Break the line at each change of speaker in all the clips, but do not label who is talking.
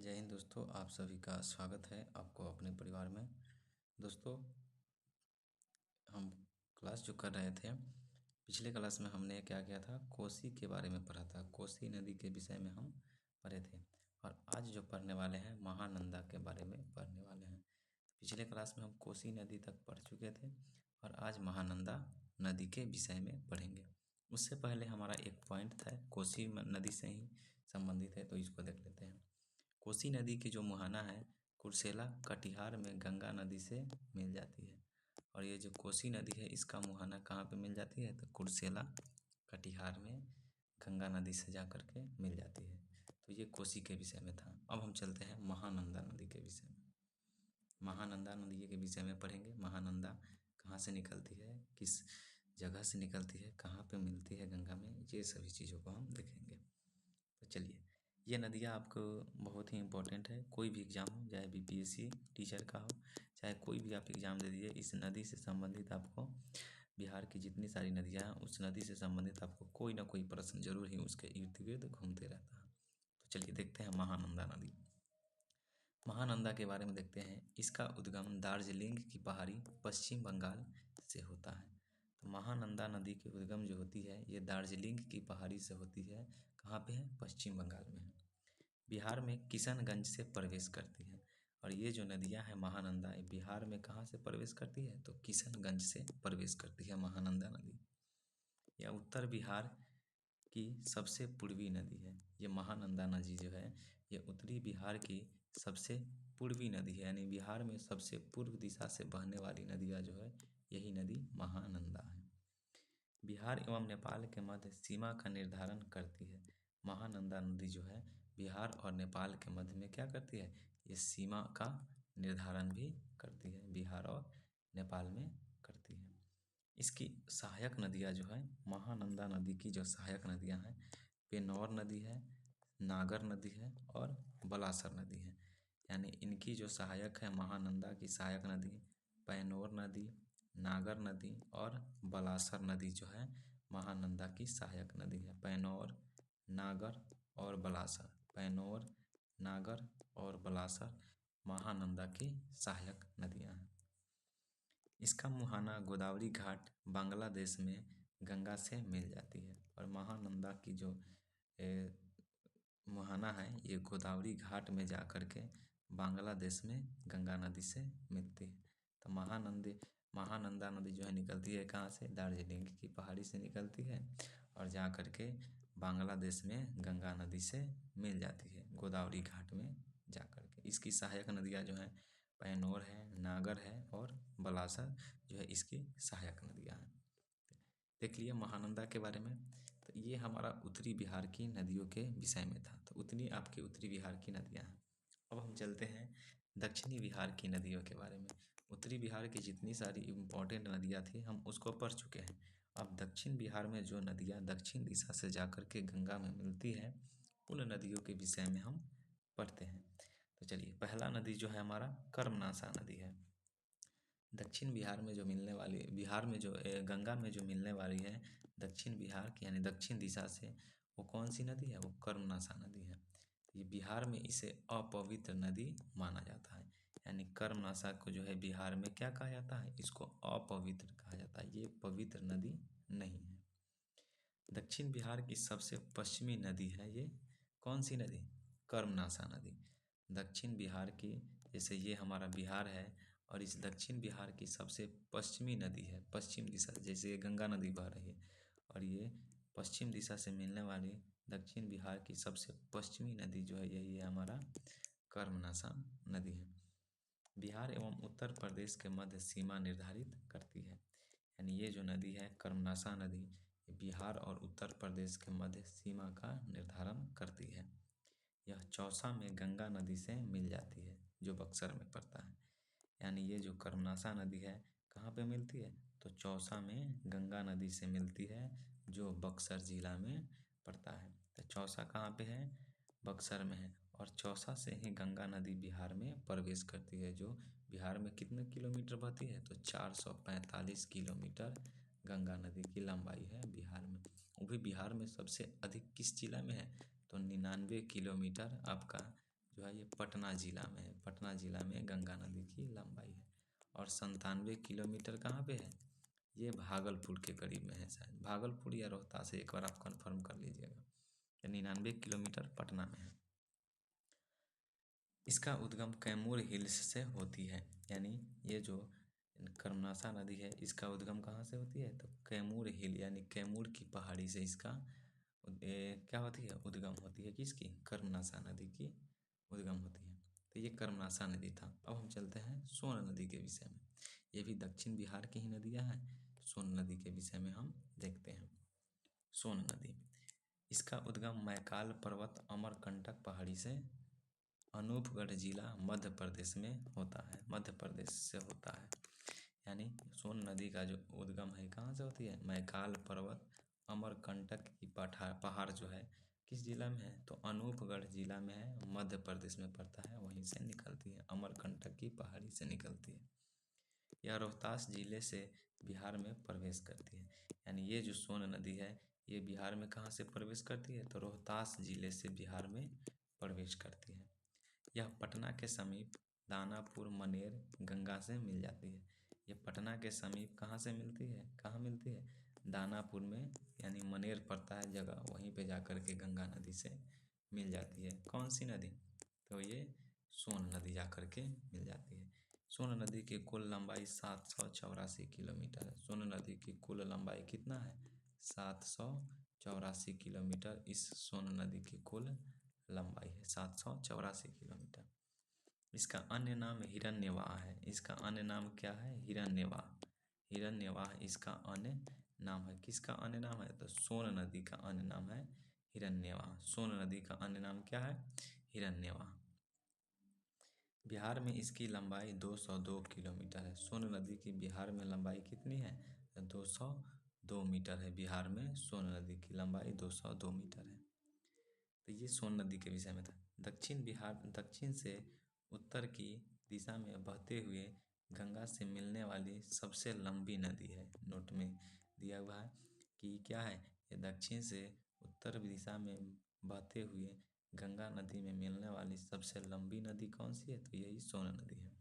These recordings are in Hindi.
जय हिंद दोस्तों, आप सभी का स्वागत है आपको अपने परिवार में। दोस्तों, हम क्लास जो कर रहे थे, पिछले क्लास में हमने क्या किया था, कोसी के बारे में पढ़ा था। कोसी नदी के विषय में हम पढ़े थे और आज जो पढ़ने वाले हैं महानंदा के बारे में पढ़ने वाले हैं। पिछले क्लास में हम कोसी नदी तक पढ़ चुके थे और आज महानंदा नदी के विषय में पढ़ेंगे। उससे पहले हमारा एक पॉइंट था, कोसी नदी से ही संबंधित है, तो इसको देख लेते हैं। कोसी नदी की जो मुहाना है, कुर्सेला कटिहार में गंगा नदी से मिल जाती है। और ये जो कोसी नदी है, इसका मुहाना कहाँ पे मिल जाती है, तो कुर्सेला कटिहार में गंगा नदी से जा कर के मिल जाती है। तो ये कोसी के विषय में था। अब हम चलते हैं महानंदा नदी के विषय में। महानंदा नदी के विषय में पढ़ेंगे। महानंदा कहाँ से निकलती है, किस जगह से निकलती है, कहाँ पे मिलती है गंगा में, ये सभी चीज़ों को हम देखेंगे। तो चलिए, ये नदियाँ आपको बहुत ही इम्पोर्टेंट है। कोई भी एग्ज़ाम हो, चाहे बीपीएससी टीचर का हो, चाहे कोई भी आप एग्ज़ाम दे दीजिए, इस नदी से संबंधित आपको बिहार की जितनी सारी नदियाँ हैं, उस नदी से संबंधित आपको कोई ना कोई प्रश्न जरूर ही उसके इर्द गिर्द घूमते रहता है। तो चलिए देखते हैं महानंदा नदी। महानंदा के बारे में देखते हैं। इसका उद्गम दार्जिलिंग की पहाड़ी पश्चिम बंगाल से होता है। तो महानंदा नदी की उद्गम जो होती है, ये दार्जिलिंग की पहाड़ी से होती है। कहाँ पे है, पश्चिम बंगाल में है। बिहार में किशनगंज से प्रवेश करती है। और ये जो नदियाँ हैं महानंदा, ये बिहार में कहाँ से प्रवेश करती है, तो किशनगंज से प्रवेश करती है महानंदा नदी। यह उत्तर बिहार की सबसे पूर्वी नदी है। ये महानंदा नदी जो है, ये उत्तरी बिहार की सबसे पूर्वी नदी है, यानी बिहार में सबसे पूर्व दिशा से बहने वाली नदियाँ जो है, यही नदी महानंदा है। बिहार एवं नेपाल के मध्य सीमा का निर्धारण करती है। महानंदा नदी जो है, बिहार और नेपाल के मध्य में क्या करती है, ये सीमा का निर्धारण भी करती है, बिहार और नेपाल में करती है। इसकी सहायक नदियाँ जो है, महानंदा नदी की जो सहायक नदियाँ हैं, पेनौर नदी है, नागर नदी है और बलासर नदी है। यानी इनकी जो सहायक है, महानंदा की सहायक नदी पेनौर नदी, नागर नदी और बलासर नदी जो है, महानंदा की सहायक नदी है। पेनौर, नागर और बलासर, पेनौर, नागर और बलासर महानंदा की सहायक नदियाँ हैं। इसका मुहाना गोदावरी घाट बांग्लादेश में गंगा से मिल जाती है। और महानंदा की जो मुहाना है, ये गोदावरी घाट में जा कर के बांग्लादेश में गंगा नदी से मिलती है। तो महानंदा नदी जो है निकलती है कहाँ से, दार्जिलिंग की पहाड़ी से निकलती है और जा कर के बांग्लादेश में गंगा नदी से मिल जाती है, गोदावरी घाट में जा कर के। इसकी सहायक नदियाँ जो हैं, पेनौर है, नागर है और बलासर जो है, इसकी सहायक नदियाँ हैं। देख लिए महानंदा के बारे में। तो ये हमारा उत्तरी बिहार की नदियों के विषय में था। तो उतनी आपकी उत्तरी बिहार की नदियाँ हैं। अब हम चलते हैं दक्षिणी बिहार की नदियों के बारे में। उत्तरी बिहार की जितनी सारी इम्पोर्टेंट नदियाँ थी, हम उसको पढ़ चुके हैं। अब दक्षिण बिहार में जो नदियाँ दक्षिण दिशा से जाकर के गंगा में मिलती है, उन नदियों के विषय में हम पढ़ते हैं। तो चलिए, पहला नदी जो है हमारा कर्मनाशा नदी है। दक्षिण बिहार में जो मिलने वाली, बिहार में जो गंगा में जो मिलने वाली है दक्षिण बिहार की, यानी दक्षिण दिशा से, वो कौन सी नदी है, वो कर्मनाशा नदी है। ये बिहार में इसे अपवित्र नदी माना जाता है। यानी कर्मनाशा को जो है बिहार में क्या कहा जाता है, इसको अपवित्र कहा जाता है, ये पवित्र नदी नहीं है। दक्षिण बिहार की सबसे पश्चिमी नदी है ये कौन सी नदी, कर्मनाशा नदी। दक्षिण बिहार की, जैसे ये हमारा बिहार है और इस दक्षिण बिहार की सबसे पश्चिमी नदी है, पश्चिम दिशा, जैसे ये गंगा नदी बह रही है और ये पश्चिम दिशा से मिलने वाली दक्षिण बिहार की सबसे पश्चिमी नदी जो है, यही है हमारा कर्मनाशा नदी है। बिहार एवं उत्तर प्रदेश के मध्य सीमा निर्धारित करती है। यानी ये जो नदी है कर्मनाशा नदी, बिहार और उत्तर प्रदेश के मध्य सीमा का निर्धारण करती है। यह चौसा में गंगा नदी से मिल जाती है, जो बक्सर में पड़ता है। यानी ये जो कर्मनाशा नदी है कहाँ पे मिलती है, तो चौसा में गंगा नदी से मिलती है, जो बक्सर जिला में पड़ता है। तो चौसा कहाँ पे है, बक्सर में है। और चौसा से ही गंगा नदी बिहार में प्रवेश करती है, जो बिहार में कितने किलोमीटर बहती है, तो 445 किलोमीटर गंगा नदी की लंबाई है बिहार में। वो भी बिहार में सबसे अधिक किस जिला में है, तो 99 किलोमीटर आपका जो है ये पटना ज़िला में है। पटना ज़िला में गंगा नदी की लंबाई है। और 97 किलोमीटर कहाँ पे है? ये भागलपुर के करीब में है, शायद भागलपुर या रोहतास से, एक बार आप कंफर्म कर लीजिएगा। 99 किलोमीटर पटना में है। इसका उद्गम कैमूर हिल्स से होती है, यानी ये जो कर्मनाशा नदी है इसका उद्गम कहाँ से होती है? तो कैमूर हिल यानी कैमूर की पहाड़ी से इसका क्या होती है? उद्गम होती है। किसकी? कर्मनाशा नदी की उद्गम होती है। तो ये कर्मनाशा नदी था। अब हम चलते हैं सोन नदी के विषय में। ये भी दक्षिण बिहार की ही नदियाँ हैं। सोन नदी के विषय में हम देखते हैं। सोन नदी, इसका उद्गम मैकाल पर्वत अमरकंटक पहाड़ी से अनूपगढ़ जिला मध्य प्रदेश में होता है। मध्य प्रदेश से होता है। यानी सोन नदी का जो उद्गम है कहाँ से होती है? मैकाल पर्वत अमरकंटक की पहाड़ जो है किस जिला में है? तो अनूपगढ़ जिला में है, मध्य प्रदेश में पड़ता है, वहीं से निकलती है, अमरकंटक की पहाड़ी से निकलती है। यह रोहतास जिले से बिहार में प्रवेश करती है। यानी ये जो सोन नदी है ये बिहार में कहाँ से प्रवेश करती है? तो रोहतास जिले से बिहार में प्रवेश करती है। यह पटना के समीप दानापुर मनेर गंगा से मिल जाती है। ये पटना के समीप कहाँ से मिलती है? कहाँ मिलती है? दानापुर में, यानी मनेर पड़ता है जगह, वहीं पे जाकर के गंगा नदी से मिल जाती है। कौन सी नदी? तो ये सोन नदी जाकर के मिल जाती है। सोन नदी की कुल लंबाई 784 किलोमीटर है। सोन नदी की कुल लंबाई कितना है? 784 किलोमीटर इस सोन नदी की कुल लंबाई है, 784 किलोमीटर। इसका अन्य नाम हिरण्यवाह है। इसका अन्य नाम क्या है? हिरण्यवाह। हिरण्यवाह इसका अन्य नाम है। किसका अन्य नाम है? तो सोन नदी का अन्य नाम है हिरण्यवाह। सोन नदी का अन्य नाम क्या है? हिरण्यवाह। बिहार में इसकी लंबाई 202 किलोमीटर है। सोन नदी की बिहार में लंबाई कितनी है? 202 मीटर है। बिहार में सोन नदी की लंबाई 202 मीटर है। तो ये सोन नदी के विषय में था। दक्षिण से उत्तर की दिशा में बहते हुए गंगा से मिलने वाली सबसे लंबी नदी है। नोट में दिया हुआ है कि क्या है? ये दक्षिण से उत्तर दिशा में बहते हुए गंगा नदी में मिलने वाली सबसे लंबी नदी कौन सी है? तो यही सोन नदी है।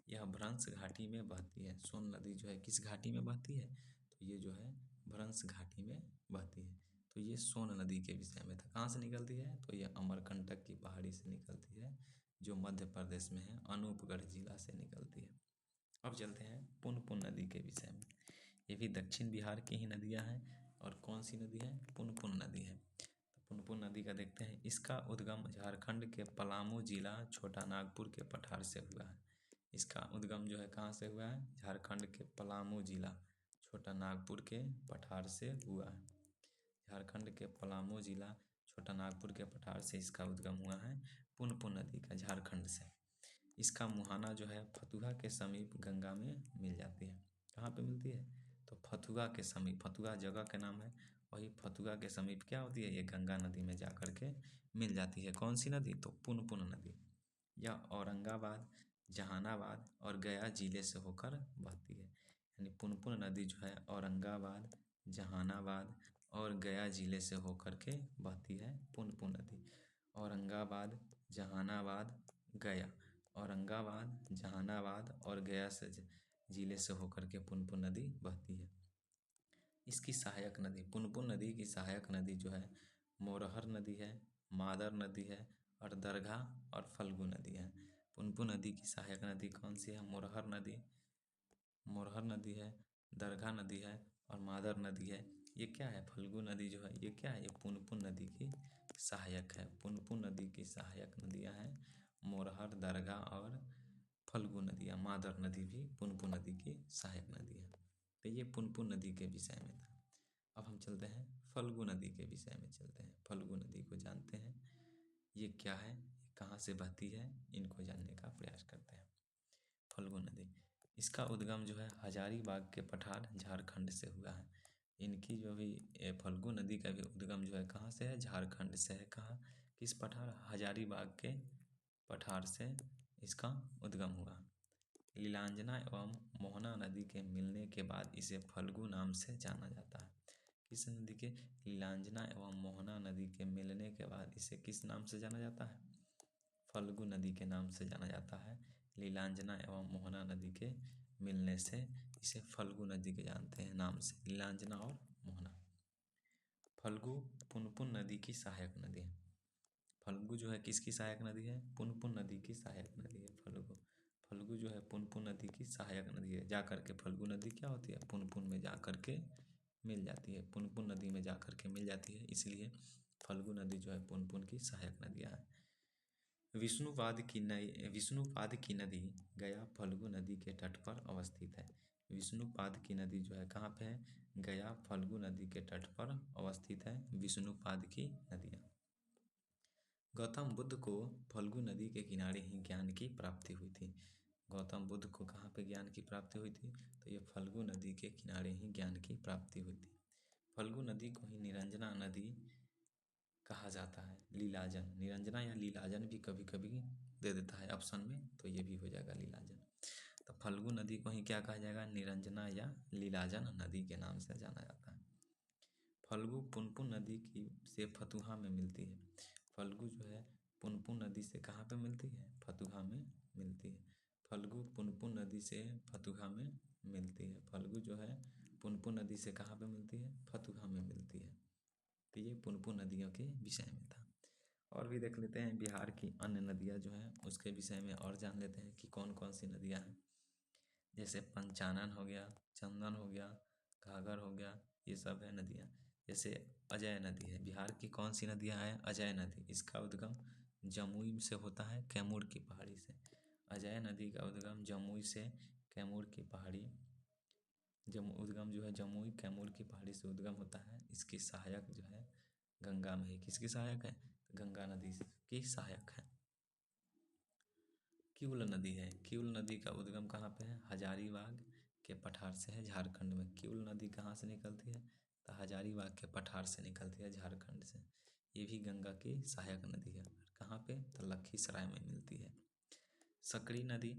यह भ्रंश घाटी में बहती है। सोन नदी जो है किस घाटी में बहती है? तो ये जो है भ्रंश घाटी में बहती है। तो ये सोन नदी के विषय में था। कहाँ से निकलती है? तो ये अमरकंटक की पहाड़ी से निकलती है, जो मध्य प्रदेश में है, अनूपगढ़ जिला से निकलती है। अब चलते हैं पुनपुन नदी के विषय में। ये भी दक्षिण बिहार की ही नदियाँ हैं। और कौन सी नदी है? पुनपुन नदी है। तो पुनपुन नदी का देखते हैं। इसका उद्गम झारखंड के पलामू जिला छोटा नागपुर के पठार से हुआ है। इसका उद्गम जो है कहाँ से हुआ है? झारखंड के पलामू जिला छोटा नागपुर के पठार से हुआ है। झारखंड के पलामू जिला छोटा नागपुर के पठार से इसका उद्गम हुआ है, पुनपुन नदी का, झारखंड से। इसका मुहाना जो है फतुहा के समीप गंगा में मिल जाती है। कहाँ पे मिलती है? तो फतुहा के समीप, फतुहा जगह का नाम है, वही फतुहा के समीप क्या होती है? ये गंगा नदी में जा कर के मिल जाती है। कौन सी नदी? तो पुनपुन नदी। यह औरंगाबाद, जहानाबाद और गया जिले से होकर बहती है। यानी पुनपुन नदी जो है औरंगाबाद, जहानाबाद और गया जिले से होकर के बहती है पुनपुन नदी। औरंगाबाद, जहानाबाद, गया, औरंगाबाद, जहानाबाद और गया से जिले से होकर के पुनपुन नदी बहती है। इसकी सहायक नदी, पुनपुन नदी की सहायक नदी जो है मोरहर नदी है, मादर नदी है और दरघा और फल्गु नदी है। पुनपुन नदी की सहायक नदी कौन सी है? मोरहर नदी है, दरघा नदी है और मादर नदी है। ये क्या है? फल्गु नदी जो है ये क्या है? ये पुनपुन नदी की सहायक है। पुनपुन नदी की सहायक नदियाँ हैं मोरहर, दरघा और फल्गु नदियाँ। मादर नदी भी पुनपुन नदी की सहायक नदी है। तो ये पुनपुन नदी के विषय में था। अब हम चलते हैं फल्गु नदी के विषय में चलते हैं। फल्गु नदी को जानते हैं, ये क्या है, कहाँ से बहती है, इनको जानने का प्रयास करते हैं। फल्गु नदी, इसका उद्गम जो है हजारीबाग के पठार झारखंड से हुआ है। इनकी जो भी फल्गु नदी का भी उद्गम जो है कहाँ से है? झारखंड से है। कहाँ? किस पठार? हजारीबाग के पठार से इसका उद्गम हुआ। लीलांजना एवं मोहना नदी के मिलने के बाद इसे फल्गु नाम से जाना जाता है। किस नदी के? लीलांजना एवं मोहना नदी के मिलने के बाद इसे किस नाम से जाना जाता है? फल्गु नदी के नाम से जाना जाता है। लीलांजना एवं मोहना नदी के मिलने से इसे फल्गु नदी के जानते हैं नाम से, लीलांजना और मोहना। फल्गु पुनपुन नदी की सहायक नदी है। फल्गु जो है किसकी सहायक नदी है? पुनपुन नदी की सहायक नदी है फल्गु। फल्गु जो है पुनपुन नदी की सहायक नदी है। जा करके फल्गु नदी क्या होती है? पुनपुन में जा करके मिल जाती है, पुनपुन नदी में जा करके मिल जाती है, इसलिए फल्गु नदी जो है पुनपुन की सहायक नदियाँ हैं। विष्णुपाद की नदी गया फल्गु नदी के तट पर अवस्थित है। विष्णुपाद की नदी जो है कहाँ पे है? गया फल्गु नदी के तट पर अवस्थित है विष्णुपाद की नदियाँ। गौतम बुद्ध को फल्गु नदी के किनारे ही ज्ञान की प्राप्ति हुई थी। गौतम बुद्ध को कहाँ पे ज्ञान की प्राप्ति हुई थी? तो ये फल्गु नदी के किनारे ही ज्ञान की प्राप्ति हुई थी। फल्गु नदी को ही निरंजना नदी कहा जाता है। लीलाजन, निरंजना या लीलाजन भी कभी कभी दे देता है ऑप्शन में, तो ये भी हो जाएगा लीलाजन। तो फल्गु नदी को ही क्या कहा जाएगा? निरंजना या लीलाजन नदी के नाम से जाना जाता है। फल्गु पुनपुन नदी की से फतुहा में मिलती है। फल्गु जो है पुनपुन नदी से कहाँ पे मिलती है? फतुहा में मिलती है। फल्गु पुनपुन नदी से फतुहा में मिलती है। फल्गु जो है पुनपुन नदी से कहाँ पे मिलती है? फतुहा में मिलती है। तो ये पुनपुन नदियों के विषय में था। और भी देख लेते हैं बिहार की अन्य नदियाँ जो हैं उसके विषय में और जान लेते हैं कि कौन कौन सी नदियाँ हैं। जैसे पंचानन हो गया, चंदन हो गया, घाघर हो गया, ये सब है नदियाँ। जैसे अजय नदी है, बिहार की कौन सी नदियाँ हैं? अजय नदी, इसका उद्गम जमुई से होता है, कैमूर की पहाड़ी से। अजय नदी का उद्गम जमुई से कैमूर की पहाड़ी, उद्गम जो है जमुई कैमूर की पहाड़ी से उद्गम होता है। इसकी सहायक जो है गंगा में ही, किसकी सहायक है? गंगा नदी की सहायक है। किउल नदी है, किउल नदी का उद्गम कहाँ पे है? हजारीबाग के पठार से है, झारखंड में। किउल नदी कहाँ से निकलती है? तो हजारीबाग के पठार से निकलती है, झारखंड से। ये भी गंगा की सहायक नदी है। कहाँ पे? तो लखीसराय में मिलती है। सकड़ी नदी,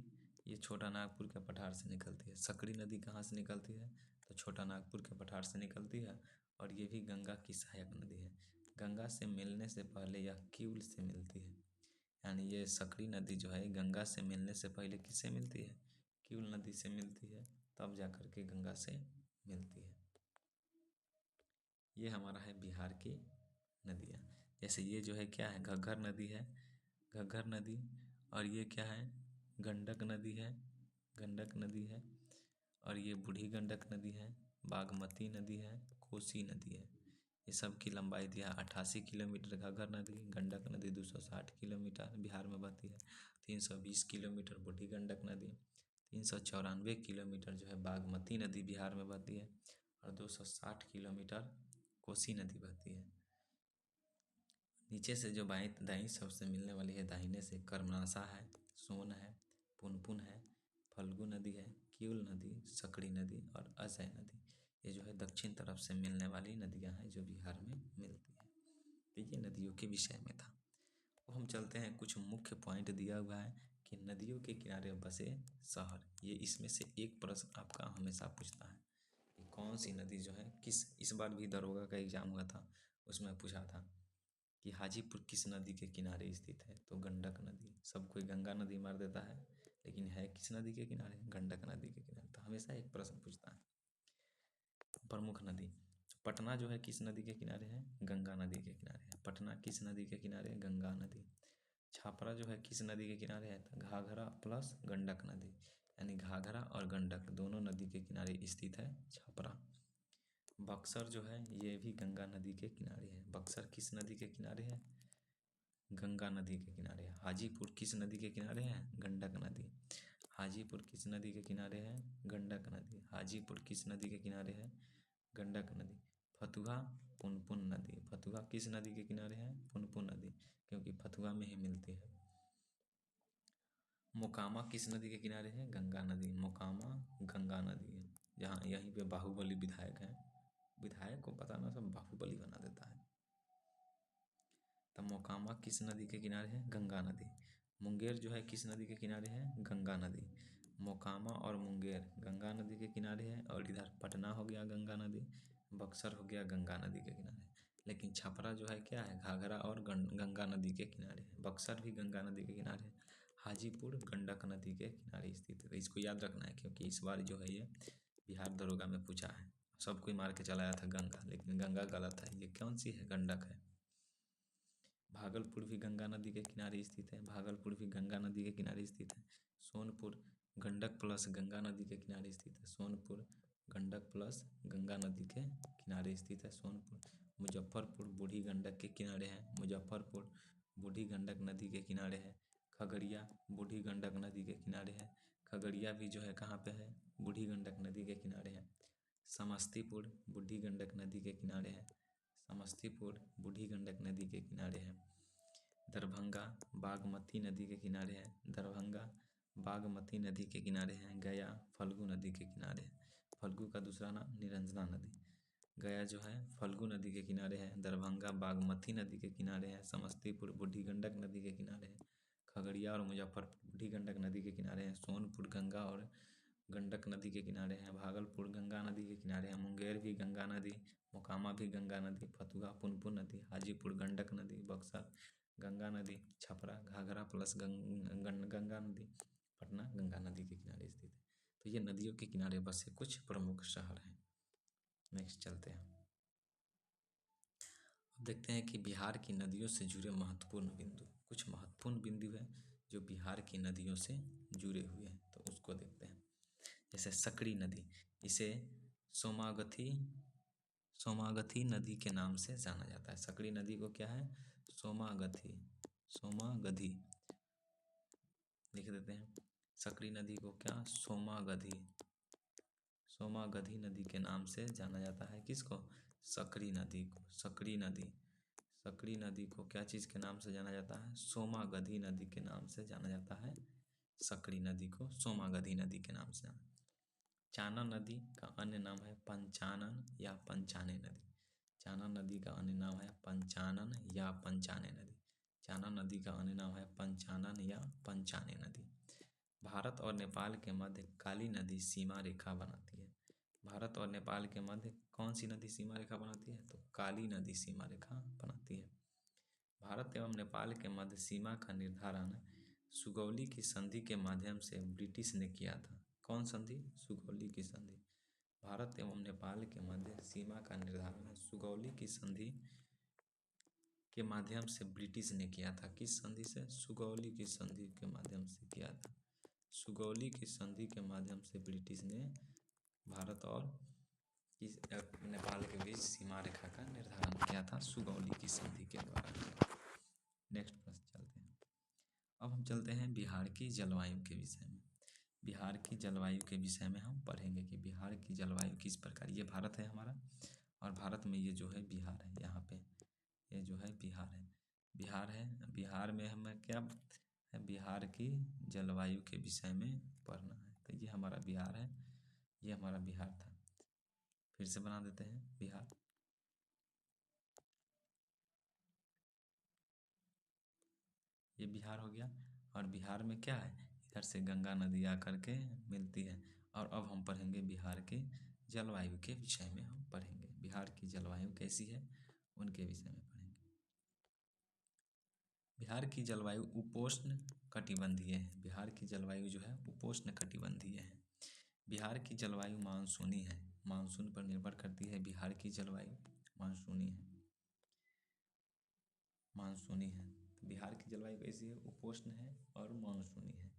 ये छोटा नागपुर के पठार से निकलती है। सकड़ी नदी कहाँ से निकलती है? तो छोटा नागपुर के पठार से निकलती है, और ये भी गंगा की सहायक नदी है। गंगा से मिलने से पहले यह किउल से मिलती है, यानी ये सकड़ी नदी जो है गंगा से मिलने से पहले किससे मिलती है? किउल नदी से मिलती है, तब जा कर के गंगा से मिलती है। ये हमारा है बिहार की नदियाँ। जैसे ये जो है क्या है? घग्घर नदी है, घग्घर नदी। और ये क्या है? गंडक नदी है, गंडक नदी है। और ये बूढ़ी गंडक नदी है, बागमती नदी है, कोसी नदी है। ये सब की लंबाई दिया 88 किलोमीटर घग्घर नदी। गंडक नदी 260 किलोमीटर बिहार में बहती है। 320 किलोमीटर बूढ़ी गंडक नदी, 394 किलोमीटर जो है बागमती नदी बिहार में बहती है, और 260 किलोमीटर कोसी नदी बहती है। नीचे से जो बाएं दाईं सबसे मिलने वाली है, दाहिने से कर्मनाशा है, सोन है, पुनपुन है, फल्गु नदी है, किउल नदी, सकड़ी नदी और अजय नदी। ये जो है दक्षिण तरफ से मिलने वाली नदियां हैं जो बिहार में मिलती हैं। तो ये नदियों के विषय में था। अब हम चलते हैं, कुछ मुख्य पॉइंट दिया हुआ है कि नदियों के किनारे बसे शहर। ये इसमें से एक प्रश्न आपका हमेशा पूछता है कि कौन सी नदी जो है किस, इस बार भी दरोगा का एग्जाम हुआ था, उसमें पूछा था कि हाजीपुर किस नदी के किनारे स्थित है? तो गंडक नदी। सब कोई गंगा नदी मार देता है, लेकिन है किस नदी के किनारे? गंडक नदी के किनारे। तो हमेशा एक प्रश्न पूछता है। प्रमुख नदी, पटना जो है किस नदी के किनारे है? गंगा नदी के किनारे है। पटना किस नदी के किनारे? गंगा नदी। छापरा जो है किस नदी के किनारे है? तो घाघरा प्लस गंडक नदी, यानी घाघरा और गंडक दोनों नदी के किनारे स्थित है छापरा। बक्सर जो है ये भी गंगा नदी के किनारे है। बक्सर किस नदी के किनारे है? गंगा नदी के किनारे है। हाजीपुर किस नदी के किनारे है? गंडक नदी। हाजीपुर किस नदी के किनारे है? गंडक नदी। हाजीपुर किस नदी के किनारे है? गंडक नदी। फतुहा पुनपुन नदी, फतुहा किस नदी के किनारे है? पुनपुन नदी, क्योंकि फतुहा में ही मिलती है। मोकामा किस नदी के किनारे है? गंगा नदी। मोकामा गंगा नदी है, जहाँ यहीं पे बाहुबली विधायक है। विधायक को पता ना, सब बाहुबली बना देता है। तो मोकामा किस नदी के किनारे है? गंगा नदी। मुंगेर जो है किस नदी के किनारे है? गंगा नदी। मोकामा और मुंगेर गंगा नदी के किनारे है, और इधर पटना हो गया गंगा नदी, बक्सर हो गया गंगा नदी के किनारे। लेकिन छपरा जो है क्या है, घाघरा और गंगा नदी के किनारे है। बक्सर भी गंगा नदी के किनारे है। हाजीपुर गंडक नदी के किनारे स्थित है। तो इसको याद रखना है, क्योंकि इस बार जो है ये बिहार दरोगा में पूछा है। सब कोई मार के चलाया था गंगा, लेकिन गंगा गलत है। ये कौन सी है, गंडक है। भागलपुर भी गंगा नदी के किनारे स्थित है। भागलपुर भी गंगा नदी के किनारे स्थित है। सोनपुर गंडक प्लस गंगा नदी के किनारे स्थित है। सोनपुर गंडक प्लस गंगा नदी के किनारे स्थित है सोनपुर। मुजफ्फरपुर बूढ़ी गंडक के किनारे है। मुजफ्फरपुर बूढ़ी गंडक नदी के किनारे है। खगड़िया बूढ़ी गंडक नदी के किनारे है। खगड़िया भी जो है कहाँ पे है, बूढ़ी गंडक नदी के किनारे है। समस्तीपुर बूढ़ी गंडक नदी के किनारे है। समस्तीपुर बूढ़ी गंडक नदी के किनारे है। दरभंगा बागमती नदी के किनारे है। दरभंगा बागमती नदी के किनारे है। गया फल्गु नदी के किनारे है। फल्गु का दूसरा नाम निरंजना नदी। गया जो है फल्गु नदी के किनारे है। दरभंगा बागमती नदी के किनारे है। समस्तीपुर बूढ़ी गंडक नदी के किनारे है। खगड़िया और मुजफ्फरपुर बूढ़ी गंडक नदी के किनारे हैं। सोनपुर गंगा और गंडक नदी के किनारे हैं। भागलपुर गंगा नदी के किनारे हैं। मुंगेर भी गंगा नदी, मोकामा भी गंगा नदी, फतुहा पुनपुन नदी, हाजीपुर गंडक नदी, बक्सर गंगा नदी, छपरा घाघरा प्लस गंगा नदी, पटना गंगा नदी के किनारे स्थित है। तो ये नदियों के किनारे बसे कुछ प्रमुख शहर हैं। नेक्स्ट चलते हैं। अब देखते हैं कि बिहार की नदियों से जुड़े महत्वपूर्ण बिंदु। कुछ महत्वपूर्ण बिंदु हैं जो बिहार की नदियों से जुड़े हुए हैं, तो उसको देखते हैं। जैसे सकड़ी नदी, इसे सोमागथी सोमागथी नदी के नाम से जाना जाता है। सकड़ी नदी को क्या है, सोमागधी लिख देते हैं। सकड़ी नदी को क्या, सोमागधी नदी के नाम से जाना जाता है। किसको, सकड़ी नदी को। सकड़ी नदी को क्या चीज़ के नाम से जाना जाता है, सोमागधी नदी के नाम से जाना जाता है। सकड़ी नदी को सोमागधी नदी के नाम से। चानन नदी का अन्य नाम है पंचानन या पंचाने नदी। चानन नदी का अन्य नाम है पंचानन या पंचाने नदी। चानन नदी का अन्य नाम है पंचानन या पंचाने नदी। भारत और नेपाल के मध्य काली नदी सीमा रेखा बनाती है। भारत और नेपाल के मध्य कौन सी नदी सीमा रेखा बनाती है, तो काली नदी सीमा रेखा बनाती है। भारत एवं नेपाल के मध्य सीमा का निर्धारण सुगौली की संधि के माध्यम से ब्रिटिश ने किया था। कौन संधि, सुगौली की संधि। भारत एवं नेपाल के मध्य सीमा का निर्धारण सुगौली की संधि के माध्यम से ब्रिटिश ने किया था। किस संधि से, सुगौली की संधि के माध्यम से किया था। सुगौली की संधि के माध्यम से ब्रिटिश ने भारत और नेपाल के बीच सीमा रेखा का निर्धारण किया था, सुगौली की संधि के द्वारा। नेक्स्ट प्रश्न चलते हैं। अब हम चलते हैं बिहार की जलवायु के विषय में। बिहार की जलवायु के विषय में हम पढ़ेंगे कि बिहार की जलवायु किस प्रकार। ये भारत है हमारा, और भारत में ये जो है बिहार है। यहाँ पे ये जो है बिहार है। बिहार में हमें क्या है, बिहार की जलवायु के विषय में पढ़ना है। तो ये हमारा बिहार है, ये हमारा बिहार था। फिर से बना देते हैं बिहार। ये बिहार हो गया, और बिहार में क्या है, इधर से गंगा नदी आकर के मिलती है। और अब हम पढ़ेंगे बिहार के जलवायु के विषय में। हम पढ़ेंगे बिहार की जलवायु कैसी है, उनके विषय में पढ़ेंगे। बिहार की जलवायु उपोष्ण कटिबंधीय है। बिहार की जलवायु जो है उपोष्ण कटिबंधीय है। बिहार की जलवायु मानसूनी है। मानसून पर निर्भर करती है बिहार की जलवायु, मानसूनी है। तो बिहार की जलवायु कैसी है, उपोष्ण है और मानसूनी है।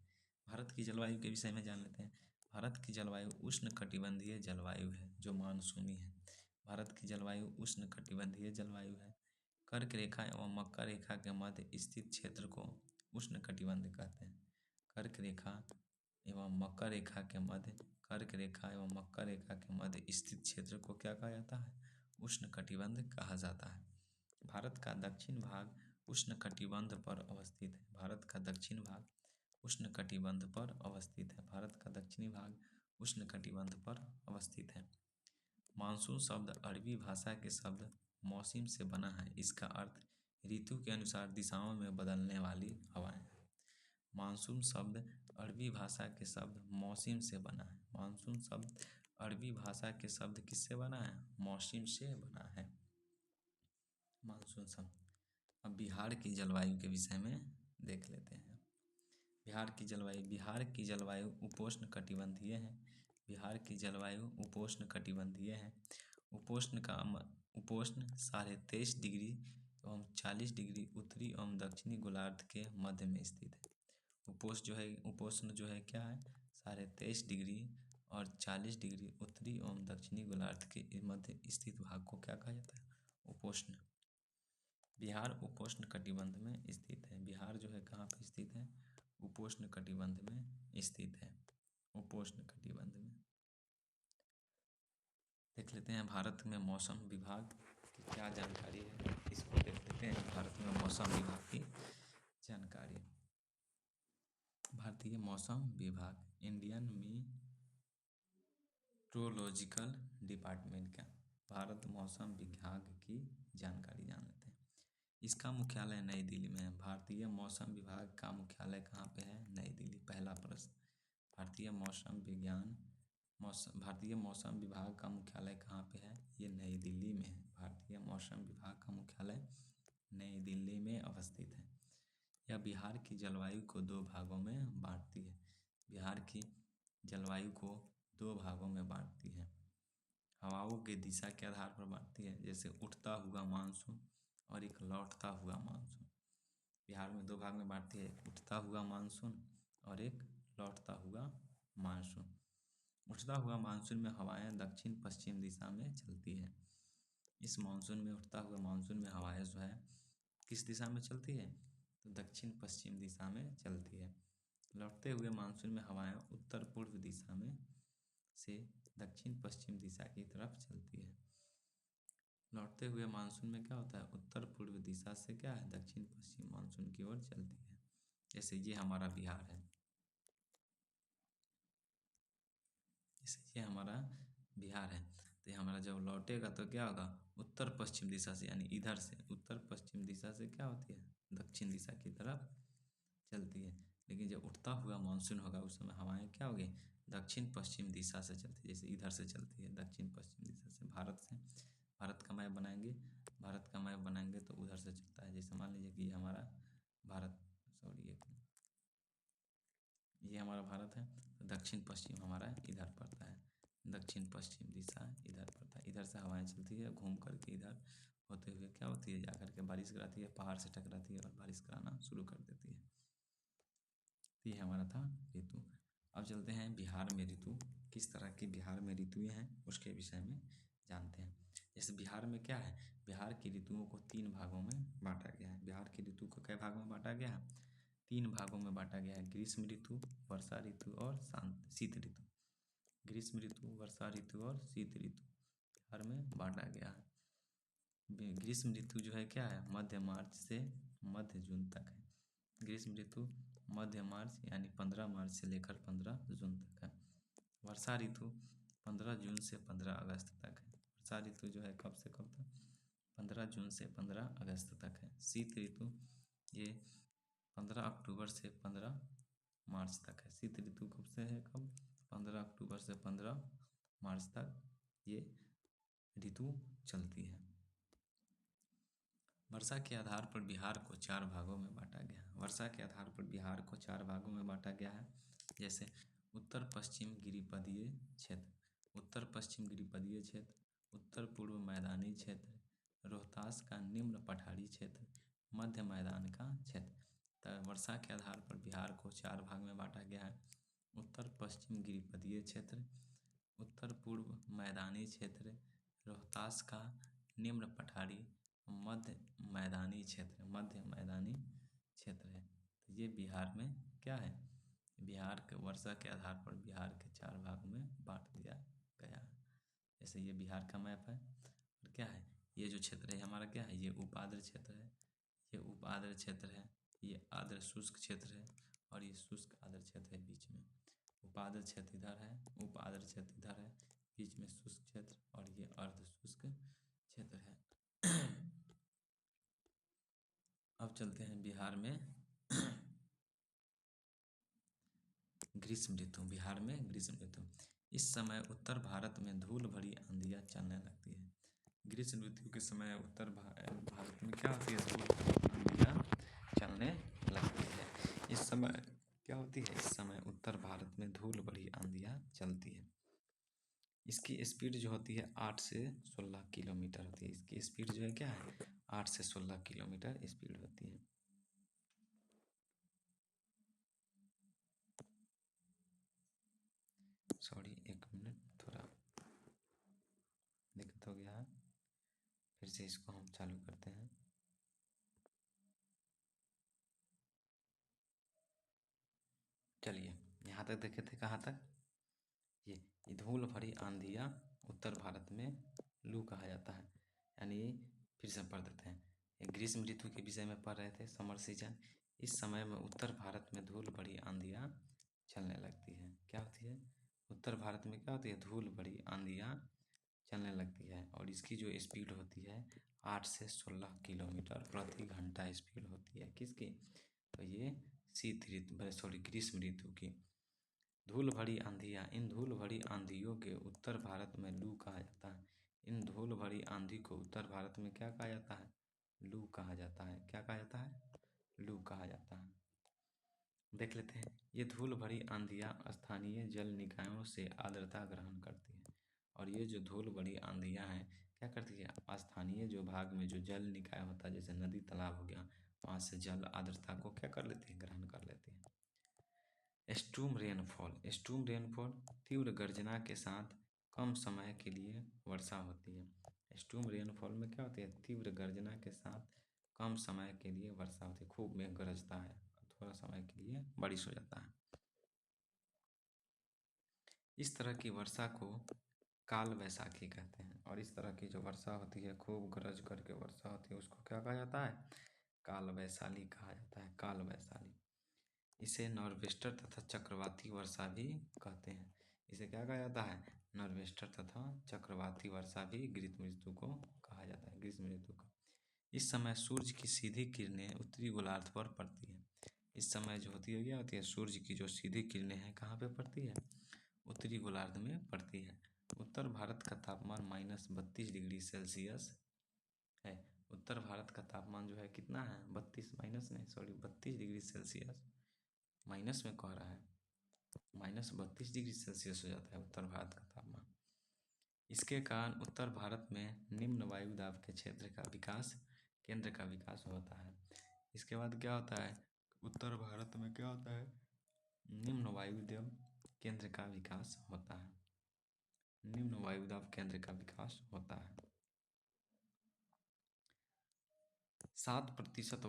भारत की जलवायु के विषय में जान लेते हैं। भारत की जलवायु उष्ण कटिबंधीय जलवायु है, जो मानसूनी है। भारत की जलवायु उष्ण कटिबंधीय जलवायु है। कर्क रेखा एवं मकर रेखा के मध्य स्थित क्षेत्र को उष्ण कटिबंध कहते हैं। कर्क रेखा एवं मकर रेखा के मध्य स्थित क्षेत्र को क्या कहा जाता है, उष्ण कटिबंध कहा जाता है। भारत का दक्षिण भाग उष्ण कटिबंध पर अवस्थित है। भारत का दक्षिण भाग उष्ण कटिबंध पर अवस्थित है। भारत का दक्षिणी भाग उष्ण कटिबंध पर अवस्थित है। मानसून शब्द अरबी भाषा के शब्द मौसम से बना है। इसका अर्थ ऋतु के अनुसार दिशाओं में बदलने वाली हवाएं। मानसून शब्द अरबी भाषा के शब्द मौसम से बना है। मानसून शब्द अरबी भाषा के शब्द किससे बना है, मौसम से बना है। मानसून समय। अब बिहार की जलवायु के विषय में देख लेते हैं। बिहार की जलवायु उपोष्ण कटिबंधीय है। बिहार की जलवायु उपोष्ण कटिबंधीय है। उपोष्ण 23.5 डिग्री एवं 40 डिग्री उत्तरी एवं दक्षिणी गोलार्ध के मध्य में स्थित है। उपोष्ण जो है क्या है, 23.5 डिग्री और 40 डिग्री उत्तरी एवं दक्षिणी गोलार्ध के मध्य स्थित भाग को क्या कहा जाता है, उपोष्ण। बिहार उपोष्ण कटिबंध में स्थित है। बिहार जो है कहाँ पर स्थित है, उपोष्ण कटिबंध में स्थित है। उपोष्ण कटिबंध में देख लेते हैं भारत में मौसम विभाग की क्या जानकारी है, इसको देख लेते हैं। भारत में मौसम विभाग की जानकारी। भारतीय मौसम विभाग, इंडियन मीट्रोलॉजिकल डिपार्टमेंट का भारत मौसम विभाग की जानकारी जान लेते हैं। इसका मुख्यालय नई दिल्ली में है। भारतीय मौसम विभाग का मुख्यालय कहाँ पे है, नई दिल्ली। पहला प्रश्न, भारतीय मौसम विभाग का मुख्यालय कहाँ पे है, ये नई दिल्ली में है। भारतीय मौसम विभाग का मुख्यालय नई दिल्ली में अवस्थित है। यह बिहार की जलवायु को दो भागों में बांटती है। बिहार की जलवायु को दो भागों में बांटती है। हवाओं की दिशा के आधार पर बांटती है, जैसे उठता हुआ मानसून और एक लौटता हुआ मानसून। बिहार में दो भाग में बांटती है, एक उठता हुआ मानसून और एक लौटता हुआ मानसून। उठता हुआ मानसून में हवाएं दक्षिण पश्चिम दिशा में चलती है। इस मानसून में, उठता हुआ मानसून में हवाएं जो है किस दिशा में चलती है, तो दक्षिण पश्चिम दिशा में चलती है। लौटते हुए मानसून में हवाएं उत्तर पूर्व दिशा में से दक्षिण पश्चिम दिशा की तरफ चलती है। लौटते हुए मानसून में क्या होता है, उत्तर पूर्व दिशा से क्या है, दक्षिण पश्चिम मानसून की ओर चलती है। जैसे ये हमारा बिहार है, जैसे ये हमारा बिहार है, तो ये हमारा जब लौटेगा तो क्या होगा, उत्तर पश्चिम दिशा से, यानी इधर से उत्तर पश्चिम दिशा से क्या होती है, दक्षिण दिशा की तरफ चलती है। लेकिन जब उठता हुआ मानसून होगा उस समय हवाएं क्या होगी, दक्षिण पश्चिम दिशा से चलती है। जैसे इधर से चलती है दक्षिण पश्चिम दिशा से, भारत का मैप बनाएंगे, भारत का मैप बनाएंगे तो उधर से चलता है। जैसे मान लीजिए कि ये हमारा भारत, ये हमारा भारत है, तो दक्षिण पश्चिम हमारा इधर पड़ता है, दक्षिण पश्चिम दिशा इधर पड़ता है। इधर से हवाएं चलती है, घूम करके इधर होते हुए क्या होती है, जाकर के बारिश कराती है, पहाड़ से टकराती है और बारिश कराना शुरू कर देती है। ये हमारा था ऋतु। अब चलते हैं बिहार में ऋतु, किस तरह की बिहार में ऋतुएं हैं उसके विषय में जानते हैं। जैसे बिहार में क्या है, बिहार की ऋतुओं को 3 भागों में बांटा गया है। बिहार की ऋतु को कई भागों में बांटा गया है, 3 भागों में बांटा गया है, ग्रीष्म ऋतु, वर्षा ऋतु और शीत ऋतु। ग्रीष्म ऋतु, वर्षा ऋतु और शीत ऋतु बिहार में बांटा गया है। ग्रीष्म ऋतु जो है क्या है, मध्य मार्च से मध्य जून तक है। ग्रीष्म ऋतु मध्य मार्च यानी 15 मार्च से लेकर 15 जून तक है। वर्षा ऋतु 15 जून से 15 अगस्त तक है। वर्षा ऋतु जो है कब से कब तक, 15 जून से 15 अगस्त तक है। शीत ऋतु ये 15 अक्टूबर से 15 मार्च तक है। शीत ऋतु कब से है, कब, 15 अक्टूबर से 15 मार्च तक ये ऋतु चलती है। वर्षा के आधार पर बिहार को 4 भागों में बांटा गया है। वर्षा के आधार पर बिहार को 4 भागों में बांटा गया है। जैसे उत्तर पश्चिम गिरिपदीय क्षेत्र, उत्तर पश्चिम गिरिपदीय क्षेत्र, उत्तर पूर्व मैदानी क्षेत्र, रोहतास का निम्न पठारी क्षेत्र, मध्य मैदान का क्षेत्र। तो वर्षा के आधार पर बिहार को 4 भाग में बांटा गया है। उत्तर पश्चिम गिरिपदीय क्षेत्र, उत्तर पूर्व मैदानी क्षेत्र, रोहतास का निम्न पठारी, मध्य मैदानी क्षेत्र, मध्य मैदानी क्षेत्र है। तो ये बिहार में क्या है, बिहार के वर्षा के आधार पर बिहार के 4 भाग में बांट दिया गया है। जैसे ये बिहार का मैप है, और क्या है, ये जो क्षेत्र है हमारा क्या है, ये उपाद्र क्षेत्र है, ये उपाद्र क्षेत्र है, ये आर्द्र शुष्क क्षेत्र है और ये शुष्क आर्द्र क्षेत्र है बीच में। उपाद्र क्षेत्र इधर है, उपाद्र क्षेत्र इधर है, बीच में शुष्क क्षेत्र और ये अर्ध शुष्क क्षेत्र है। अब चलते हैं बिहार में ग्रीष्म ऋतु। बिहार में ग्रीष्म ऋतु, इस समय उत्तर भारत में धूल भरी आंधियाँ चलने लगती है। ग्रीष्म ऋतु के समय उत्तर भारत में क्या होती है, धूल आंधियाँ चलने लगती है। इस समय क्या होती है, इस समय उत्तर भारत में धूल भरी आंधियाँ चलती है। इसकी स्पीड जो होती है 8 से 16 किलोमीटर होती है। इसकी स्पीड जो है क्या है, 8 से 16 किलोमीटर स्पीड होती है। सॉरी, एक मिनट, थोड़ा दिक्कत हो गया है। फिर से इसको हम चालू करते हैं। चलिए, यहाँ तक देखे थे, कहाँ तक, ये धूल भरी आंधियाँ उत्तर भारत में लू कहा जाता है। यानी फिर से पढ़ देते हैं। ये ग्रीष्म ऋतु के विषय में पढ़ रहे थे, समर सीजन। इस समय में उत्तर भारत में धूल भरी आंधियाँ चलने लगती है। क्या होती है, उत्तर भारत में क्या होती है, धूल भरी आंधियाँ चलने लगती है। और इसकी जो स्पीड होती है 8 से 16 किलोमीटर प्रति घंटा स्पीड होती है। किसकी, तो ये शीत ऋतु, सॉरी, ग्रीष्म ऋतु की धूल भरी आंधियाँ। इन धूल भरी आंधियों के उत्तर भारत में लू कहा जाता है। इन धूल भरी आंधी को उत्तर भारत में क्या कहा जाता है, लू कहा जाता है। क्या कहा जाता है, लू कहा जाता है। देख लेते हैं। ये धूल भरी आंधियाँ स्थानीय जल निकायों से आर्द्रता ग्रहण करती हैं। और ये जो धूल भरी आंधियाँ हैं क्या करती है, स्थानीय जो भाग में जो जल निकाय होता है, जैसे नदी तालाब हो गया, वहाँ से जल आर्द्रता को क्या कर लेती है, ग्रहण कर लेती है। Extreme rainfall. एक्सट्रीम रेनफॉल तीव्र गर्जना के साथ कम समय के लिए वर्षा होती है। एक्सट्रीम रेनफॉल में क्या होती है, तीव्र गर्जना के साथ कम समय के लिए वर्षा होती है। खूब मेघ गरजता है, थोड़ा समय के लिए बारिश हो जाता है। इस तरह की वर्षा को काल वैसाखी कहते हैं। और इस तरह की जो वर्षा होती है, खूब गरज करके वर्षा होती है, उसको क्या कहा जाता है, काल वैशाली कहा जाता है। काल वैशाली। इसे नॉर्वेस्टर तथा चक्रवाती वर्षा भी कहते हैं। इसे क्या कहा जाता है, नॉर्वेस्टर तथा चक्रवाती वर्षा भी ग्रीष्म ऋतु को कहा जाता है, ग्रीष्म ऋतु को। इस समय सूर्य की सीधी किरणें उत्तरी गोलार्ध पर पड़ती है। इस समय जो होती है, क्या होती है, सूर्य की जो सीधी किरणें हैं कहाँ पे पड़ती है, उत्तरी गोलार्ध में पड़ती है। उत्तर भारत का तापमान -32 डिग्री सेल्सियस है। उत्तर भारत का तापमान जो है कितना है, 32 डिग्री सेल्सियस, माइनस में कह रहा है, -32 डिग्री सेल्सियस हो जाता है उत्तर भारत का तापमान। इसके कारण उत्तर भारत में निम्न वायु दाब के क्षेत्र का विकास, केंद्र का विकास होता है। इसके बाद क्या होता है, उत्तर भारत में क्या होता है, निम्न वायु दाब केंद्र का विकास होता है। निम्न वायु दाब केंद्र का विकास होता है। 7%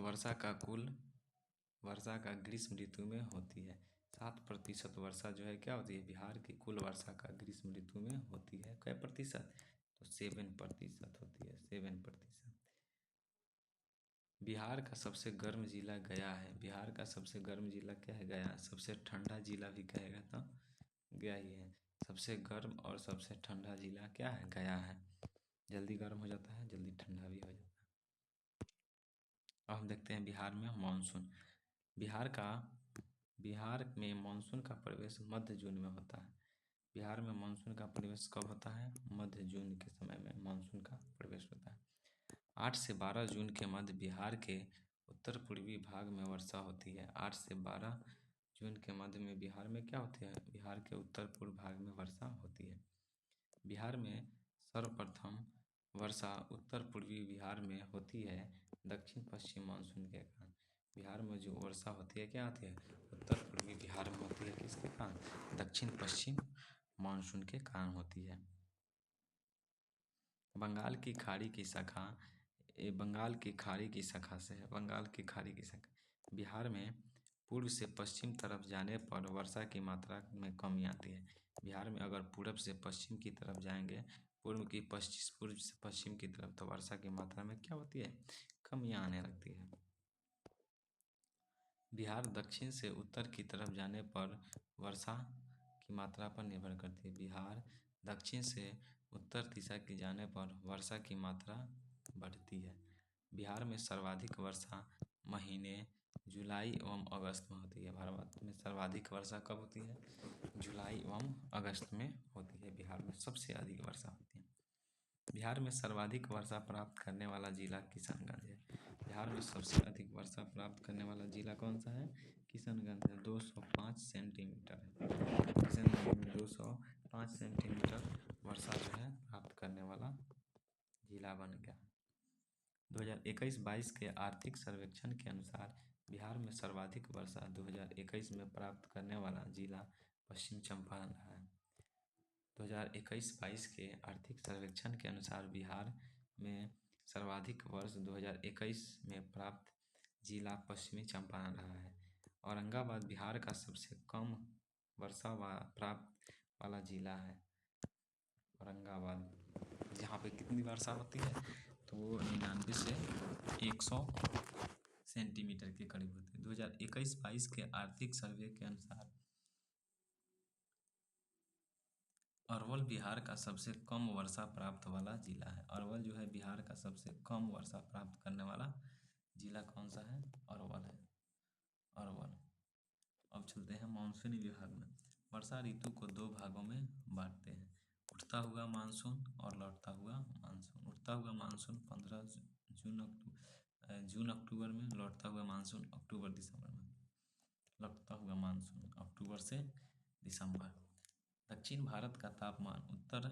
वर्षा का ग्रीष्म ऋतु में होती है। 7% वर्षा जो है क्या होती है, बिहार की कुल वर्षा का ग्रीष्म ऋतु में होती है। क्या प्रतिशत, तो 7% होती है, 7%। बिहार का सबसे गर्म जिला गया है। बिहार का सबसे गर्म जिला क्या है, गया। सबसे ठंडा जिला भी कहेगा तो गया ही है। सबसे गर्म और सबसे ठंडा जिला क्या है, गया है। जल्दी गर्म हो जाता है, जल्दी ठंडा भी हो जाता है। अब हम देखते हैं बिहार में मानसून। बिहार में मानसून का प्रवेश मध्य जून में होता है। बिहार में मानसून का प्रवेश कब होता है, मध्य जून के समय में मानसून का प्रवेश होता है। 8 से 12 जून के मध्य बिहार के उत्तर पूर्वी भाग में वर्षा होती है। 8 से 12 जून के मध्य में बिहार में क्या होती है, बिहार के उत्तर पूर्व भाग में वर्षा होती है। बिहार में सर्वप्रथम वर्षा उत्तर पूर्वी बिहार में होती है दक्षिण पश्चिम मानसून के कारण। बिहार में जो वर्षा होती है क्या होती है, उत्तर पूर्वी बिहार में होती है, किसके कारण, दक्षिण पश्चिम मानसून के कारण होती है। बंगाल की खाड़ी की शाखा, बंगाल की खाड़ी की शाखा से है। बंगाल की खाड़ी की शाखा बिहार में पूर्व से पश्चिम तरफ जाने पर वर्षा की मात्रा में कमी आती है। बिहार में अगर पूर्व से पश्चिम की तरफ जाएंगे, पूर्व से पश्चिम की तरफ, तो वर्षा की मात्रा में क्या होती है, कमियाँ आने लगती है। बिहार दक्षिण से उत्तर की तरफ जाने पर वर्षा की मात्रा पर निर्भर करती है। बिहार दक्षिण से उत्तर दिशा की जाने पर वर्षा की मात्रा बढ़ती है। बिहार में सर्वाधिक वर्षा महीने जुलाई एवं अगस्त में होती है। भारत में सर्वाधिक वर्षा कब होती है, जुलाई एवं अगस्त में होती है। बिहार में सबसे अधिक वर्षा होती है। बिहार में सर्वाधिक वर्षा प्राप्त करने वाला जिला किशनगंज है। बिहार में सबसे अधिक वर्षा प्राप्त करने वाला जिला कौन सा है? किशनगंज है। 205 सेंटीमीटर है। किशनगंज में 205 सेंटीमीटर वर्षा जो है प्राप्त करने वाला जिला बन गया। 2021-22 के आर्थिक सर्वेक्षण के अनुसार बिहार में सर्वाधिक वर्षा 2021 में प्राप्त करने वाला जिला पश्चिम चंपारण रहा है। 2021-22 के आर्थिक सर्वेक्षण के अनुसार बिहार में सर्वाधिक वर्ष 2021 में प्राप्त जिला पश्चिमी चंपारण रहा है। औरंगाबाद बिहार का सबसे कम वर्षा प्राप्त वाला जिला है। औरंगाबाद, जहाँ पे कितनी वर्षा होती है? तो वो 99 से 100 सेंटीमीटर के करीब होती है। 2021-22 के आर्थिक सर्वे के अनुसार अरवल बिहार का सबसे कम वर्षा प्राप्त वाला जिला है। अरवल जो है बिहार का सबसे कम वर्षा प्राप्त करने वाला जिला कौन सा है? अरवल है। अरवल। अब चलते हैं मानसूनी विभाग में। वर्षा ऋतु को दो भागों में बांटते हैं, उठता हुआ मानसून और लौटता हुआ मानसून। उठता हुआ मानसून 15 जून अक्टूबर में, लौटता हुआ मानसून अक्टूबर दिसंबर में। लौटता हुआ मानसून अक्टूबर से दिसंबर। दक्षिण भारत का तापमान उत्तर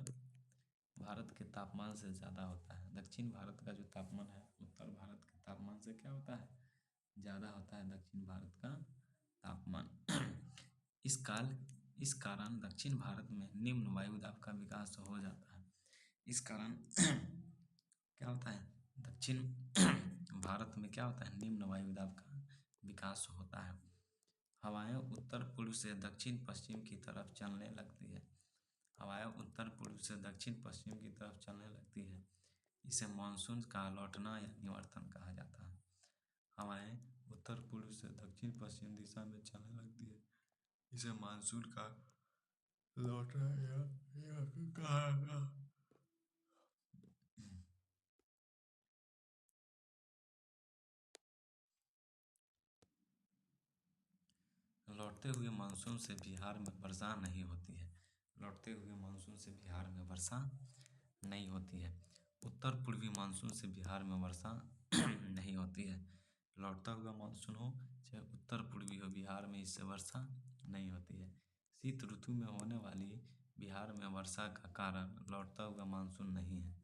भारत के तापमान से ज़्यादा होता है। दक्षिण भारत का जो तापमान है उत्तर भारत के तापमान से क्या होता है? ज़्यादा होता है दक्षिण भारत का तापमान। इस कारण दक्षिण भारत में निम्न वायुदाब का विकास हो जाता है। इस कारण क्या होता है? दक्षिण भारत में क्या होता है? निम्न वायुदाब का विकास होता है। हवाएं उत्तर पूर्व से दक्षिण पश्चिम की तरफ चलने लगती है। हवाएं उत्तर पूर्व से दक्षिण पश्चिम की तरफ चलने लगती है। इसे मानसून का लौटना या निवर्तन कहा जाता है। हवाएं उत्तर पूर्व से दक्षिण पश्चिम दिशा में चलने लगती है। इसे मानसून का लौटना या निवर्तन कहा जाता है। लौटते हुए मानसून से बिहार में वर्षा नहीं होती है। लौटते हुए मानसून से बिहार में वर्षा नहीं होती है। उत्तर पूर्वी मानसून से बिहार में वर्षा नहीं होती है। लौटता हुआ मानसून हो चाहे उत्तर पूर्वी हो, बिहार में इससे वर्षा नहीं होती है। शीत ऋतु में होने वाली बिहार में वर्षा का कारण लौटता हुआ मानसून नहीं है।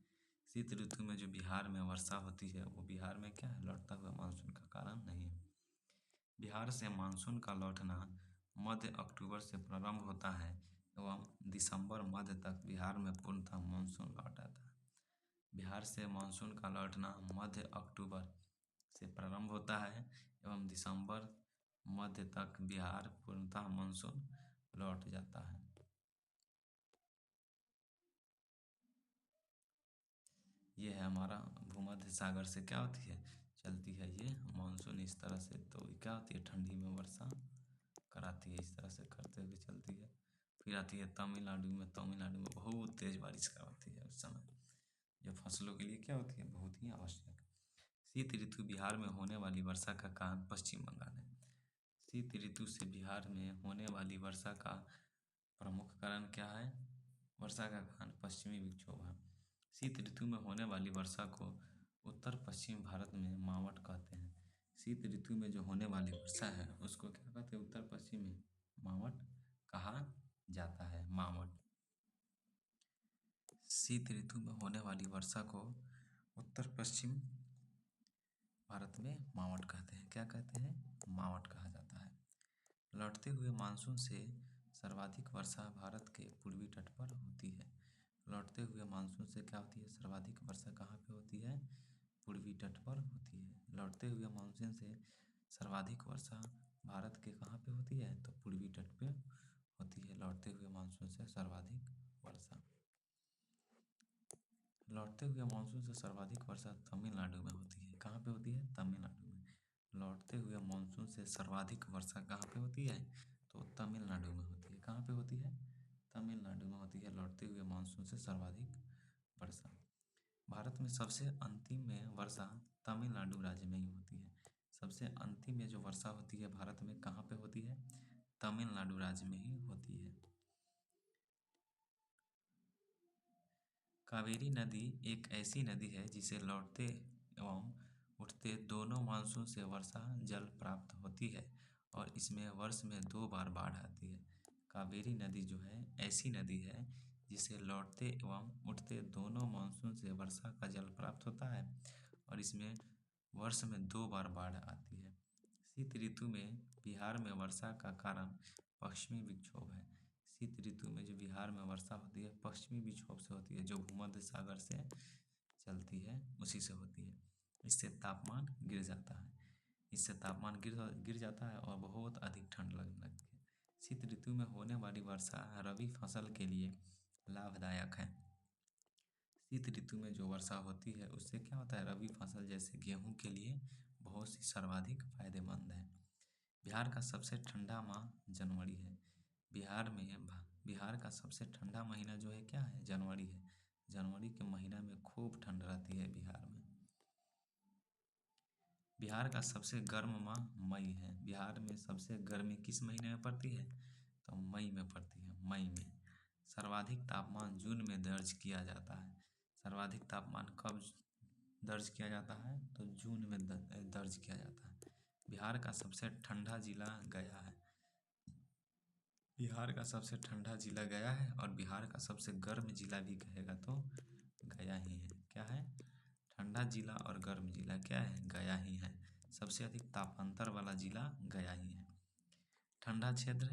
शीत ऋतु में जो बिहार में वर्षा होती है वो बिहार में क्या है? लौटता हुआ मानसून का कारण नहीं है। बिहार से मानसून का लौटना मध्य अक्टूबर से प्रारंभ होता है एवं दिसंबर मध्य तक बिहार में पूर्णतः मानसून लौट आता है। बिहार से मानसून का लौटना मध्य अक्टूबर से प्रारंभ होता है एवं दिसंबर मध्य तक बिहार पूर्णतः मानसून लौट जाता है। ये है हमारा भूमध्य सागर से क्या होती है? चलती है ये मानसून इस तरह से, तो क्या होती है? ठंडी में वर्षा कराती है, इस तरह से करते हुए चलती है। फिर आती है तमिलनाडु में। तमिलनाडु में बहुत तेज़ बारिश करवाती है उस समय, जो फसलों के लिए क्या होती है? बहुत ही आवश्यक। शीत ऋतु बिहार में होने वाली वर्षा का कारण पश्चिम बंगाल है। शीत ऋतु से बिहार में होने वाली वर्षा का प्रमुख कारण क्या है? वर्षा का कारण पश्चिमी विक्षोभ है। शीत ऋतु में होने वाली वर्षा को उत्तर पश्चिम भारत में मावट कहते हैं। शीत ऋतु में जो होने वाली वर्षा है उसको क्या कहते हैं? उत्तर पश्चिम में मावट कहा जाता है। मावट। शीत ऋतु में होने वाली वर्षा को उत्तर पश्चिम भारत में मावट कहते हैं। क्या कहते हैं? मावट कहा जाता है। लौटते हुए मानसून से सर्वाधिक वर्षा भारत के पूर्वी तट पर होती है। लौटते हुए मानसून से क्या होती है? सर्वाधिक वर्षा कहाँ पे होती है? पूर्वी तट पर होती है। लौटते हुए मानसून से सर्वाधिक वर्षा भारत के कहाँ पे होती है? तो पूर्वी तट पे होती है। लौटते हुए मानसून से सर्वाधिक वर्षा। लौटते हुए मानसून से सर्वाधिक वर्षा तमिलनाडु में होती है। कहाँ पे होती है? तमिलनाडु में। लौटते हुए मानसून से सर्वाधिक वर्षा कहाँ पे होती है? तो तमिलनाडु में होती है। कहाँ पे होती है? तमिलनाडु में होती है लौटते हुए मानसून से सर्वाधिक वर्षा। भारत में सबसे अंतिम में वर्षा तमिलनाडु राज्य में ही होती है। सबसे अंतिम में जो वर्षा होती है भारत में कहाँ पे होती है? तमिलनाडु राज्य में ही होती है। कावेरी नदी एक ऐसी नदी है जिसे लौटते एवं उठते दोनों मानसून से वर्षा जल प्राप्त होती है और इसमें वर्ष में 2 बार बाढ़ आती है। कावेरी नदी जो है ऐसी नदी है जिसे लौटते एवं उठते दोनों मानसून से वर्षा का जल प्राप्त होता है और इसमें वर्ष में 2 बार बाढ़ आती है। शीत ऋतु में बिहार में वर्षा का कारण पश्चिमी विक्षोभ है। शीत ऋतु में जो बिहार में वर्षा होती है पश्चिमी विक्षोभ से होती है, जो भूमध्य सागर से चलती है उसी से होती है। इससे तापमान गिर जाता है, इससे तापमान गिर जाता है और बहुत अधिक ठंड लगने लगती है। शीत ऋतु में होने वाली वर्षा रबी फसल के लिए लाभदायक है। शीत ऋतु में जो वर्षा होती है उससे क्या होता है, रबी फसल जैसे गेहूं के लिए बहुत सी सर्वाधिक फायदेमंद है। बिहार का सबसे ठंडा माह जनवरी है। बिहार का सबसे ठंडा महीना जो है क्या है, जनवरी है। जनवरी के महीना में खूब ठंड रहती है बिहार में। बिहार का सबसे गर्म माह मई है। बिहार में सबसे गर्मी किस महीने में पड़ती है, तो मई में पड़ती है, मई में। सर्वाधिक तापमान जून में दर्ज किया जाता है। सर्वाधिक तापमान कब दर्ज किया जाता है, तो जून में दर्ज किया जाता है। बिहार का सबसे ठंडा जिला गया है। बिहार का सबसे ठंडा जिला गया है और बिहार का सबसे गर्म जिला भी कहेगा तो गया ही है। क्या है, ठंडा जिला और गर्म जिला क्या है, गया ही है। सबसे अधिक तापांतर वाला जिला गया ही है। ठंडा क्षेत्र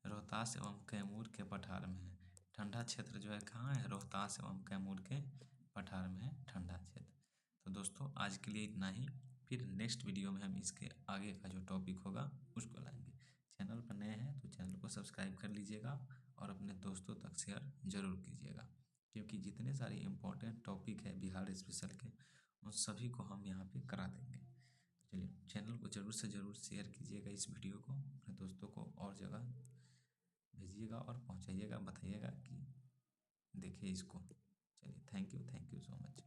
रोहतास एवं कैमूर के पठार में है। ठंडा क्षेत्र जो है कहाँ है, रोहतास एवं कैमूर के पठार में है ठंडा क्षेत्र। तो दोस्तों आज के लिए इतना ही, फिर नेक्स्ट वीडियो में हम इसके आगे का जो टॉपिक होगा उसको लाएंगे। चैनल पर नए हैं तो चैनल को सब्सक्राइब कर लीजिएगा और अपने दोस्तों तक शेयर ज़रूर कीजिएगा, क्योंकि जितने सारे इम्पोर्टेंट टॉपिक है बिहार स्पेशल के उन सभी को हम यहाँ पे करा देंगे। चलिए चैनल को ज़रूर से ज़रूर शेयर कीजिएगा, इस वीडियो को अपने दोस्तों को और जगह भेजिएगा और पहुँचाइएगा, बताइएगा कि देखिए इसको। चलिए थैंक यू सो मच।